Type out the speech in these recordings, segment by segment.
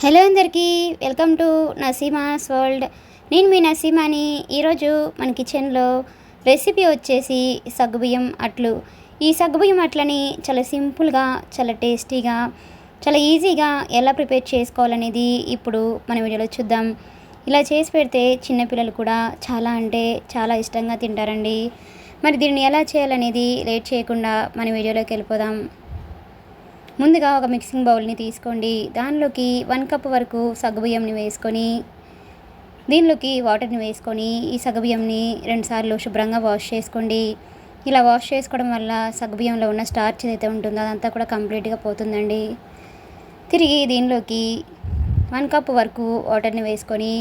Hello అందరికీ, welcome to Naseema's world. నేను మీ నసీమాని. ఈరోజు మన కిచెన్లో రెసిపీ వచ్చేసి సగ్గుబియ్యం అట్లు. ఈ సగ్గుబియ్యం అట్లని చాలా సింపుల్గా, చాలా టేస్టీగా, చాలా ఈజీగా ఎలా ప్రిపేర్ చేసుకోవాలనేది ఇప్పుడు మన వీడియోలో చూద్దాం. ఇలా చేసి పెడితే చిన్నపిల్లలు కూడా చాలా అంటే చాలా ఇష్టంగా తింటారండి. మరి దీన్ని ఎలా చేయాలనేది లేట్ చేయకుండా మన వీడియోలోకి వెళ్ళిపోదాం. ముందుగా ఒక మిక్సింగ్ బౌల్ని తీసుకోండి. దానిలోకి 1 కప్ వరకు సగ్గుబియ్యంని వేసుకొని, దీనిలోకి వాటర్ని వేసుకొని ఈ సగ్గుబియ్యంని 2 సార్లు శుభ్రంగా వాష్ చేసుకోండి. ఇలా వాష్ చేసుకోవడం వల్ల సగ్గుబియ్యంలో ఉన్న స్టార్చ్ ఏదైతే ఉంటుందో అదంతా కూడా కంప్లీట్గా పోతుందండి. తిరిగి దీనిలోకి 1 కప్ వరకు వాటర్ని వేసుకొని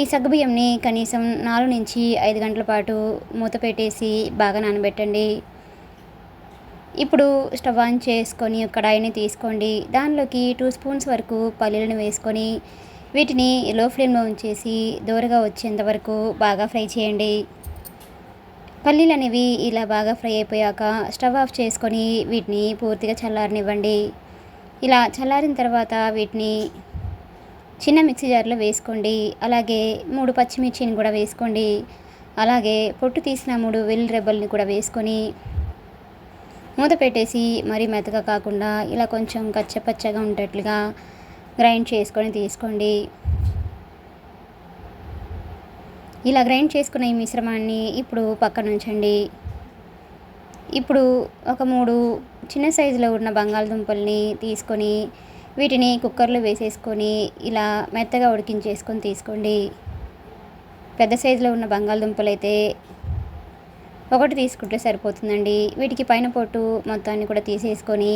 ఈ సగ్గుబియ్యంని కనీసం 4 నుంచి 5 గంటల పాటు మూత పెట్టేసి బాగా నానబెట్టండి. ఇప్పుడు స్టవ్ ఆన్ చేసుకొని కడాయిని తీసుకోండి. దానిలోకి 2 స్పూన్స్ వరకు పల్లీలను వేసుకొని వీటిని లో ఫ్లేమ్లో ఉంచేసి దూరగా వచ్చేంత వరకు బాగా ఫ్రై చేయండి. పల్లీలు అనేవి ఇలా బాగా ఫ్రై అయిపోయాక స్టవ్ ఆఫ్ చేసుకొని వీటిని పూర్తిగా చల్లారనివ్వండి. ఇలా చల్లారిన తర్వాత వీటిని చిన్న మిక్సీ జార్లో వేసుకోండి. అలాగే 3 పచ్చిమిర్చిని కూడా వేసుకోండి. అలాగే పొట్టు తీసిన 3 వెల్లుల్లి రెబ్బల్ని కూడా వేసుకొని మూత పెట్టేసి మరీ మెత్తగా కాకుండా ఇలా కొంచెం కచ్చపచ్చగా ఉండేట్లుగా గ్రైండ్ చేసుకొని తీసుకోండి. ఇలా గ్రైండ్ చేసుకున్న ఈ మిశ్రమాన్ని ఇప్పుడు పక్కన ఉంచండి. ఇప్పుడు ఒక 3 చిన్న సైజులో ఉన్న బంగాళదుంపల్ని తీసుకొని వీటిని కుక్కర్లో వేసేసుకొని ఇలా మెత్తగా ఉడికించేసుకొని తీసుకోండి. పెద్ద సైజులో ఉన్న బంగాళదుంపలు అయితే ఒకటి తీసుకుంటే సరిపోతుందండి. వీటికి పైన పొట్టు మొత్తాన్ని కూడా తీసేసుకొని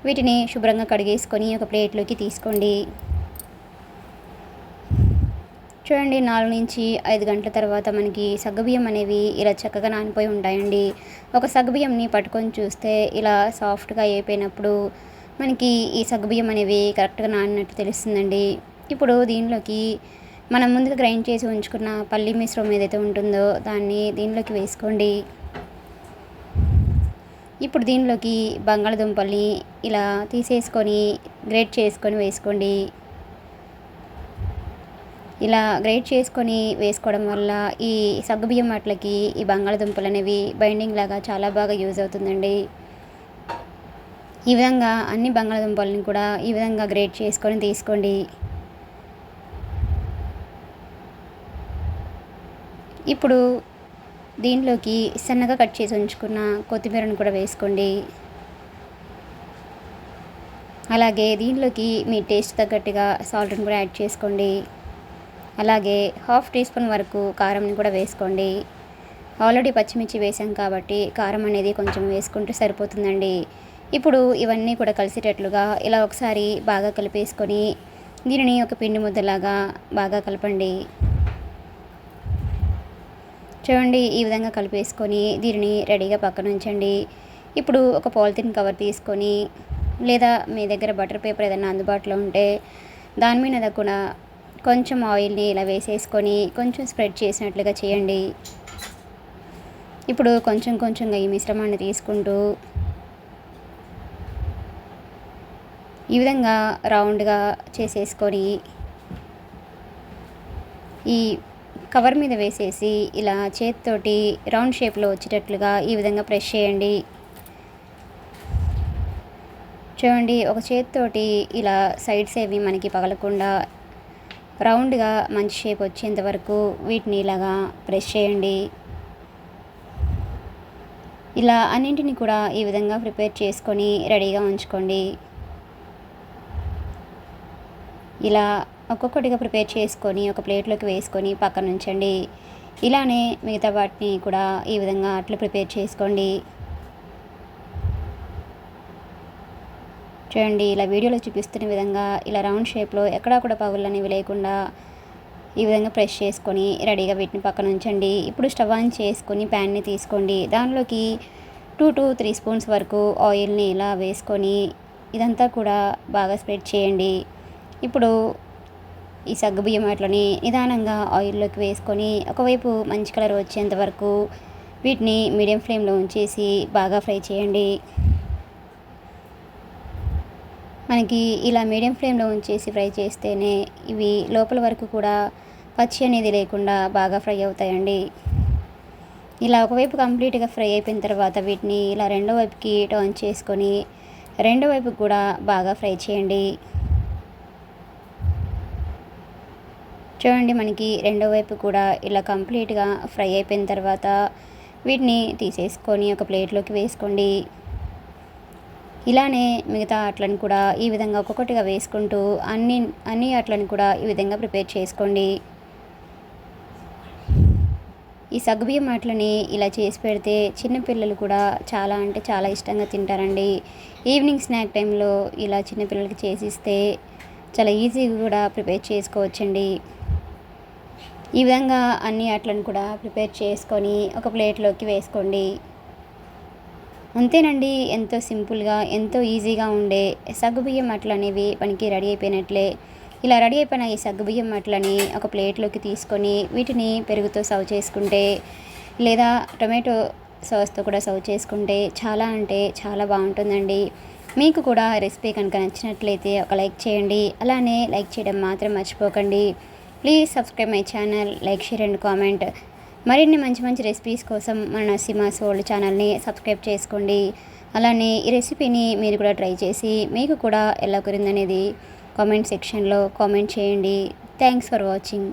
వీటిని శుభ్రంగా కడిగేసుకొని ఒక ప్లేట్లోకి తీసుకోండి. చూడండి, 4 నుంచి 5 గంటల తర్వాత మనకి సగ్గుబియ్యం అనేవి ఇలా చక్కగా నానిపోయి ఉంటాయండి. ఒక సగ్గుబియ్యంని పట్టుకొని చూస్తే ఇలా సాఫ్ట్గా అయిపోయినప్పుడు మనకి ఈ సగ్గుబియ్యం అనేవి కరెక్ట్గా నానినట్టు తెలుస్తుందండి. ఇప్పుడు దీనిలోకి మనం ముందుగా గ్రైండ్ చేసి ఉంచుకున్న పల్లి మిశ్రమం ఏదైతే ఉంటుందో దాన్ని దీనిలోకి వేసుకోండి. ఇప్పుడు దీనిలోకి బంగాళదుంపల్ని ఇలా తీసేసుకొని గ్రేట్ చేసుకొని వేసుకోండి. ఇలా గ్రేట్ చేసుకొని వేసుకోవడం వల్ల ఈ సగ్గుబియ్యం అట్లకి ఈ బంగాళదుంపలు అనేవి బైండింగ్ లాగా చాలా బాగా యూజ్ అవుతుందండి. ఈ విధంగా అన్ని బంగాళదుంపల్ని కూడా ఈ విధంగా గ్రేట్ చేసుకొని తీసుకోండి. ఇప్పుడు దీనిలోకి సన్నగా కట్ చేసి ఉంచుకున్న కొత్తిమీరను కూడా వేసుకోండి. అలాగే దీనిలోకి మీ టేస్ట్ తగ్గట్టుగా సాల్ట్ని కూడా యాడ్ చేసుకోండి. అలాగే 1/2 టీ స్పూన్ వరకు కారంని కూడా వేసుకోండి. ఆల్రెడీ పచ్చిమిర్చి వేసాం కాబట్టి కారం అనేది కొంచెం వేసుకుంటే సరిపోతుందండి. ఇప్పుడు ఇవన్నీ కూడా కలిసేటట్లుగా ఇలా ఒకసారి బాగా కలిపేసుకొని దీనిని ఒక పిండి ముద్దలాగా బాగా కలపండి. చూడండి, ఈ విధంగా కలిపేసుకొని దీనిని రెడీగా పక్కన ఉంచండి. ఇప్పుడు ఒక పాలిథిన్ కవర్ తీసుకొని లేదా మీ దగ్గర బటర్ పేపర్ ఏదైనా అందుబాటులో ఉంటే దాని మీద కూడా కొంచెం ఆయిల్ని ఇలా వేసేసుకొని కొంచెం స్ప్రెడ్ చేసినట్లుగా చేయండి. ఇప్పుడు కొంచెం కొంచెంగా ఈ మిశ్రమాన్ని తీసుకుంటూ ఈ విధంగా రౌండ్గా చేసేసుకొని ఈ కవర్ మీద వేసేసి ఇలా చేతితోటి రౌండ్ షేప్లో వచ్చేటట్లుగా ఈ విధంగా ప్రెస్ చేయండి. చూడండి, ఒక చేతితోటి ఇలా సైడ్స్ ఏవి మనకి పగలకుండా రౌండ్గా మంచి షేప్ వచ్చేంత వరకు వీటిని ఇలాగా ప్రెస్ చేయండి. ఇలా అన్నింటిని కూడా ఈ విధంగా ప్రిపేర్ చేసుకొని రెడీగా ఉంచుకోండి. ఇలా ఒక్కొక్కటిగా ప్రిపేర్ చేసుకొని ఒక ప్లేట్లోకి వేసుకొని పక్కన ఉంచండి. ఇలానే మిగతా వాటిని కూడా ఈ విధంగా అట్లు ప్రిపేర్ చేసుకోండి. చూడండి, ఇలా వీడియోలో చూపిస్తున్న విధంగా ఇలా రౌండ్ షేప్లో ఎక్కడా కూడా పగుళ్ళు అనేవి లేకుండా ఈ విధంగా ప్రెస్ చేసుకొని రెడీగా వీటిని పక్కన ఉంచండి. ఇప్పుడు స్టవ్ ఆన్ చేసుకొని ప్యాన్ని తీసుకోండి. దానిలోకి 2 to 3 స్పూన్స్ వరకు ఆయిల్ని ఇలా వేసుకొని ఇదంతా కూడా బాగా స్ప్రెడ్ చేయండి. ఇప్పుడు ఈ సగ్గుబియ్యం అట్లని నిదానంగా ఆయిల్లోకి వేసుకొని ఒకవైపు మంచి కలర్ వచ్చేంత వరకు వీటిని మీడియం ఫ్లేమ్లో ఉంచేసి బాగా ఫ్రై చేయండి. మనకి ఇలా మీడియం ఫ్లేమ్లో ఉంచేసి ఫ్రై చేస్తేనే ఇవి లోపల వరకు కూడా పచ్చి అనేది లేకుండా బాగా ఫ్రై అవుతాయండి. ఇలా ఒకవైపు కంప్లీట్గా ఫ్రై అయిపోయిన తర్వాత వీటిని ఇలా రెండో వైపుకి టర్న్ చేసుకొని రెండో వైపు కూడా బాగా ఫ్రై చేయండి. చూడండి, మనకి రెండో వైపు కూడా ఇలా కంప్లీట్గా ఫ్రై అయిపోయిన తర్వాత వీటిని తీసేసుకొని ఒక ప్లేట్లోకి వేసుకోండి. ఇలానే మిగతా అట్లను కూడా ఈ విధంగా ఒక్కొక్కటిగా వేసుకుంటూ అన్ని అట్లను కూడా ఈ విధంగా ప్రిపేర్ చేసుకోండి. ఈ సగ్గుబియ్యం అట్లని ఇలా చేసి పెడితే చిన్నపిల్లలు కూడా చాలా అంటే చాలా ఇష్టంగా తింటారండి. ఈవినింగ్ స్నాక్ టైంలో ఇలా చిన్నపిల్లలకి చేసిస్తే చాలా ఈజీగా కూడా ప్రిపేర్ చేసుకోవచ్చండి. ఈ విధంగా అన్ని అట్లను కూడా ప్రిపేర్ చేసుకొని ఒక ప్లేట్లోకి వేసుకోండి. అంతేనండి, ఎంతో సింపుల్గా ఎంతో ఈజీగా ఉండే సగ్గుబియ్యం అట్లు అనేవి మనకి రెడీ అయిపోయినట్లే. ఇలా రెడీ అయిపోయిన ఈ సగ్గుబియ్యం అట్లని ఒక ప్లేట్లోకి తీసుకొని వీటిని పెరుగుతో సర్వ్ చేసుకుంటే లేదా టొమాటో సాస్తో కూడా సర్వ్ చేసుకుంటే చాలా అంటే చాలా బాగుంటుందండి. మీకు కూడా రెసిపీ కనుక నచ్చినట్లయితే ఒక లైక్ చేయండి. అలానే లైక్ చేయడం మాత్రం మర్చిపోకండి. Please subscribe my channel, like, share and comment. మరిన్ని మంచి మంచి రెసిపీస్ కోసం మన నసీమాస్ వరల్డ్ ఛానల్ని సబ్స్క్రైబ్ చేసుకోండి. అలానే ఈ రెసిపీని మీరు కూడా ట్రై చేసి మీకు కూడా ఎలా కుదిరిందనేది కామెంట్ సెక్షన్లో కామెంట్ చేయండి. Thanks for watching.